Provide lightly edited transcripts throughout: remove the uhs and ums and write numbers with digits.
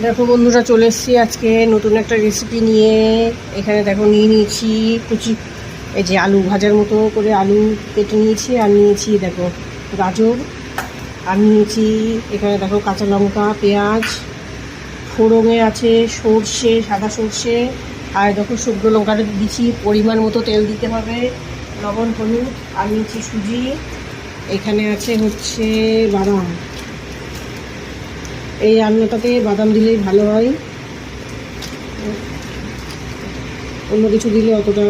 দেখো বন্ধুরা, চলে এসেছি আজকে নতুন একটা রেসিপি নিয়ে। এখানে দেখো নিয়ে নিয়েছি কুচি, এই যে আলু ভাজার মতো করে আলু কেটে নিয়েছি। আর নিয়েছি দেখো গাজর, আর নিয়েছি এখানে দেখো কাঁচা লঙ্কা, পেঁয়াজ, ফোড়নে আছে সর্ষে, সাদা সর্ষে, আর দেখো শুকনো লঙ্কাটা দিচ্ছি। পরিমাণ মতো তেল দিতে হবে, লবণ, হলুদ। আর নিয়েছি সুজি, এখানে আছে হচ্ছে বাদাম। এই রান্নাটাতে বাদাম দিলেই ভালো হয়, অন্য কিছু দিলে অতটা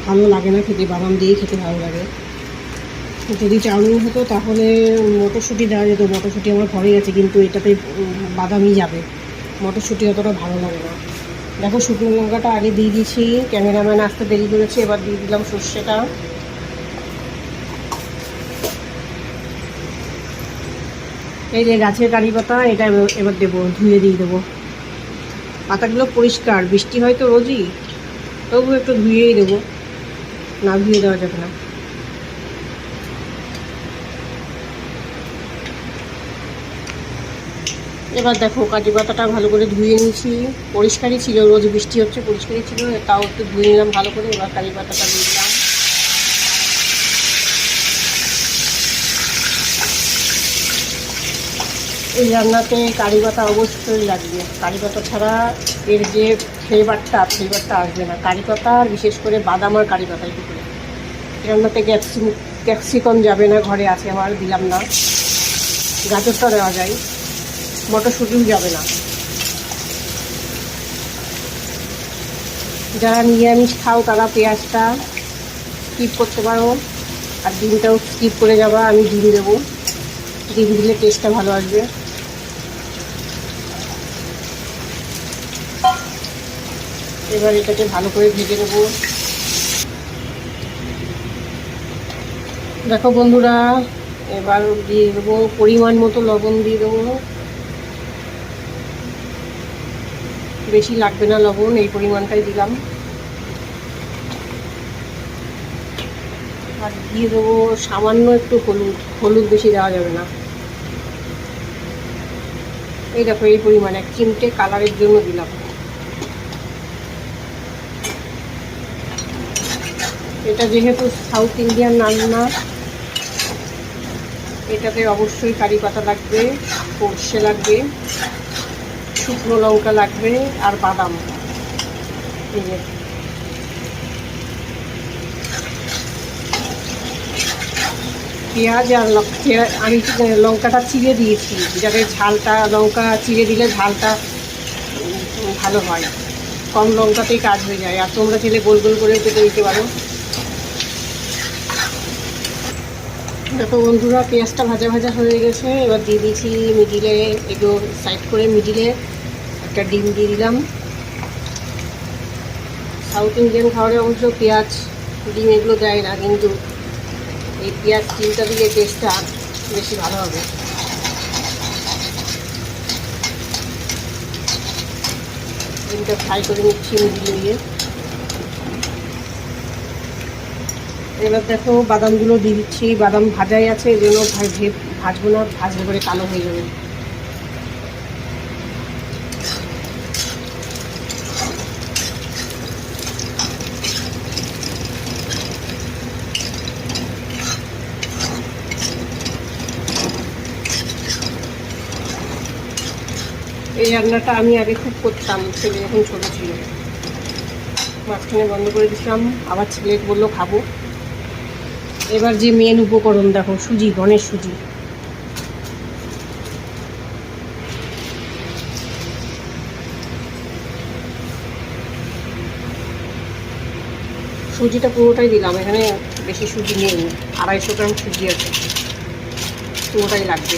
ভালো লাগে না খেতে, বাদাম দিয়েই খেতে ভালো লাগে। যদি চাউমিন হতো তাহলে মটরশুঁটি দেওয়া যেত, মটরশুঁটি আমার ঘরেই আছে, কিন্তু এটাতে বাদামই যাবে, মটরশুঁটি অতটা ভালো লাগে না। দেখো শুকনো লঙ্কাটা আগে দিয়ে দিয়েছি, ক্যামেরাম্যান আসতে দেরি করেছে, এবার দিয়ে দিলাম সর্ষেটা। এই যে গাছের কারি পাতা, এটা এবার দেবো, ধুয়ে দিয়ে দেবো। পাতাগুলো পরিষ্কার, বৃষ্টি হয় তো রোজই, তবু একটু ধুয়েই দেবো, না ধুয়ে দেওয়া যাবে না। এবার দেখো কারি পাতাটা ভালো করে ধুয়ে নিয়েছি, পরিষ্কারই ছিল, রোজ বৃষ্টি হচ্ছে, পরিষ্কারই ছিল, তাও একটু ধুয়ে নিলাম ভালো করে। এবার কারি পাতাটা দিয়ে দিলাম। এই রান্নাতে কারি পাতা অবশ্যই লাগবে, কারি পাতা ছাড়া এর যে ফ্লেভারটা আসবে না। কারি পাতা, আর বিশেষ করে বাদাম আর কারি পাতা, একটু করে রান্নাতে ক্যাপসিকাম যাবে না, ঘরে আছে আমার, দিলাম না। গাজরটা দেওয়া যায়, মটরশুঁটিও যাবে না। যারা নিরামিষ খাও তারা পেঁয়াজটা স্কিপ করতে পারো, আর ডিমটাও স্কিপ করে যাবা, আমি ডিম দেবো, ডিম দিলে টেস্টটা ভালো আসবে। এবার এটাকে ভালো করে ভেজে নেবো। দেখো বন্ধুরা, এবার দিয়ে দেবো পরিমাণ মতো লবণ, দিয়ে দেবো, বেশি লাগবে না লবণ, এই পরিমাণটাই দিলাম। আর দিয়ে দেবো সামান্য একটু হলুদ, হলুদ বেশি দেওয়া যাবে না। এই দেখো এই পরিমাণ, এক চিমটে কালারের জন্য দিলাম। এটা যেহেতু সাউথ ইন্ডিয়ান রান্না, এটাতে অবশ্যই কারি পাতা লাগবে, সর্ষে লাগবে, শুকনো লঙ্কা লাগবে, আর বাদাম। এই যে পেঁয়াজ আর আমি লঙ্কাটা চিড়ে দিয়েছি, যাতে ঝালটা, লঙ্কা চিড়ে দিলে ঝালটা ভালো হয়, কম লঙ্কাতেই কাজ হয়ে যায়। আর তোমরা চাইলে গোল গোল করে কেটে দিতে পারো। দেখো বন্ধুরা, পেঁয়াজটা ভাজা ভাজা হয়ে গেছে, এবার দিয়ে দিয়েছি মিডিলে, এগুলো সাইড করে মিডিলে একটা ডিম দিয়ে দিলাম। সাউথ ইন্ডিয়ান খাবারে অবশ্য পেঁয়াজ, ডিম এগুলো দেয় না, কিন্তু এই পেঁয়াজ ডিমটা দিলে টেস্টটা বেশি ভালো হবে। ডিমটা ফ্রাই করে নিচ্ছি মিডিলে দিয়ে। এবার দেখো বাদামগুলো দিয়ে দিচ্ছি, বাদাম ভাজাই আছে, এই জন্য ভাজবো না, ভাজলে করে কালো হয়ে যাবে। এই রান্নাটা আমি আগে খুব করতাম, ছেলে যখন ছোটো ছিল, মাঝখানে বন্ধ করে দিয়েছিলাম, আবার ছেলে বললো খাবো। এবার যে মেন উপকরণ দেখো, সুজি, গণেশ সুজি। সুজিটা পুরোটাই দিলাম, এখানে বেশি সুজি নেই, 250 গ্রাম সুজি আছে, পুরোটাই লাগবে।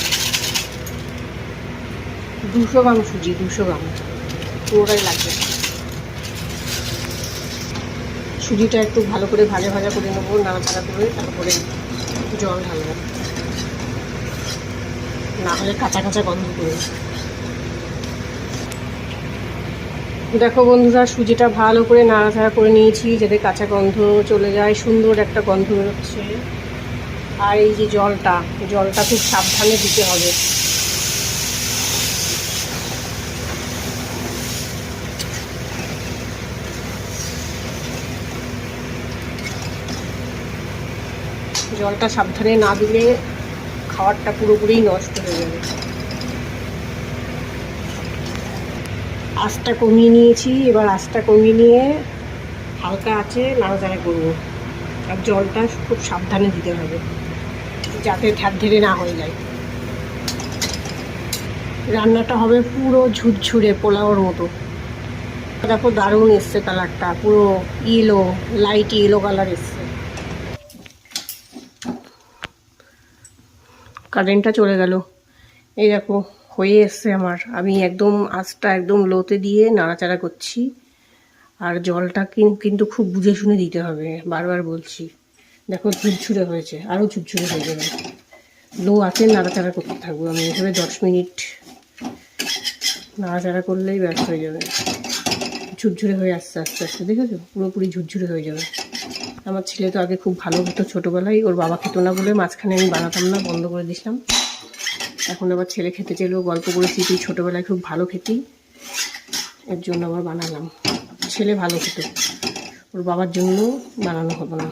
200 গ্রাম সুজি, 200 গ্রাম পুরোটাই লাগবে। সুজিটা একটু ভালো করে ভাজা ভাজা করে নেবো, নাড়াচাড়া করে, তারপরে জল ঢালবো, না হলে কাঁচা কাঁচা গন্ধ করবে। দেখো বন্ধুরা, সুজিটা ভালো করে নাড়াচাড়া করে নিয়েছি, যাতে কাঁচা গন্ধ চলে যায়, সুন্দর একটা গন্ধ বেরোচ্ছে। আর এই যে জলটা খুব সাবধানে দিতে হবে, জলটা সাবধানে না দিলে খাবারটা পুরোপুরি নষ্ট হয়ে যাবে। আঁচটা কমিয়ে নিয়েছি, এবার আঁচটা কমিয়ে নিয়ে হালকা আছে নাড়াচাড়া করবো। আর জলটা খুব সাবধানে দিতে হবে যাতে ঢেড়ে না হয়ে যায়। রান্নাটা হবে পুরো ঝুরঝুরে পোলাওর মতো। দেখো দারুণ এসছে কালারটা, পুরো ইয়েলো, লাইট ইয়েলো কালার এসছে। কারেন্টটা চলে গেল। এই দেখো হয়ে এসছে আমার। আমি একদম আঁচটা একদম লোতে দিয়ে নাড়াচাড়া করছি। আর জলটা কিন্তু খুব বুঝে শুনে দিতে হবে, বারবার বলছি। দেখো ঝুরঝুরে হয়েছে, আরও ঝুরঝুরে হয়ে যাবে। লো আছে নাড়াচাড়া করতে থাকবো আমি এভাবে 10 মিনিট নাড়াচাড়া করলেই ব্যাস হয়ে যাবে। ঝুরঝুরে হয়ে আসছে আস্তে আস্তে, দেখেছো পুরোপুরি ঝুরঝুরে হয়ে যাবে। আমার ছেলে তো আগে খুব ভালো খেতো ছোটোবেলায়, ওর বাবা খেতো না বলে মাঝখানে আমি বানাতাম না, বন্ধ করে দিয়েছিলাম। এখন আবার ছেলে খেতে চাইলেও গল্প করেছি তুই ছোটোবেলায় খুব ভালো খেতি, এর জন্য আবার বানালাম। ছেলে ভালো খেত, ওর বাবার জন্য বানানো হতো না।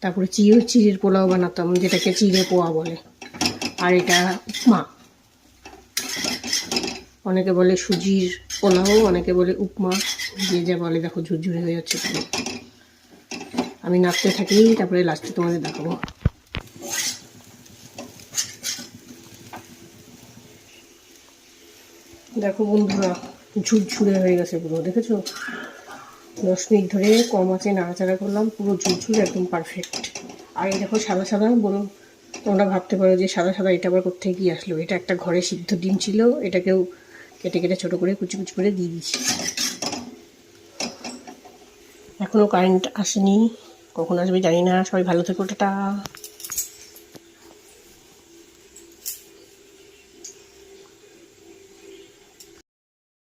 তারপরে চিড়ের পোলাও বানাতাম, যেটাকে চিড়ে পোয়া বলে। আর এটা উপমা, অনেকে বলে সুজির পোলাও, অনেকে বলে উপমা, যে যা বলে। দেখো ঝুরঝুরে হয়ে যাচ্ছে পুরো। আমি নাড়তে থাকি, তারপরে লাস্টে তোমাদের দেখাবো। দেখো বন্ধুরা ঝুরঝুরে হয়ে গেছে পুরো, দেখেছো? 10 মিনিট ধরে কম আঁচে নাড়াচাড়া করলাম, পুরো ঝুরঝুরে একদম পারফেক্ট। আর এই দেখো সাদা সাদা, বলো তোমরা ভাবতে পারো যে সাদা সাদা এটা আবার কোত্থেকে কি আসলো। এটা একটা ঘরে সিদ্ধ ডিম ছিল, এটাকেও কেটে কেটে ছোটো করে কুচি কুচি করে দিয়ে দিচ্ছি। এখনও কারেন্ট আসেনি, কখন আসবে জানি না। সবাই ভালো থেকো, টাটা।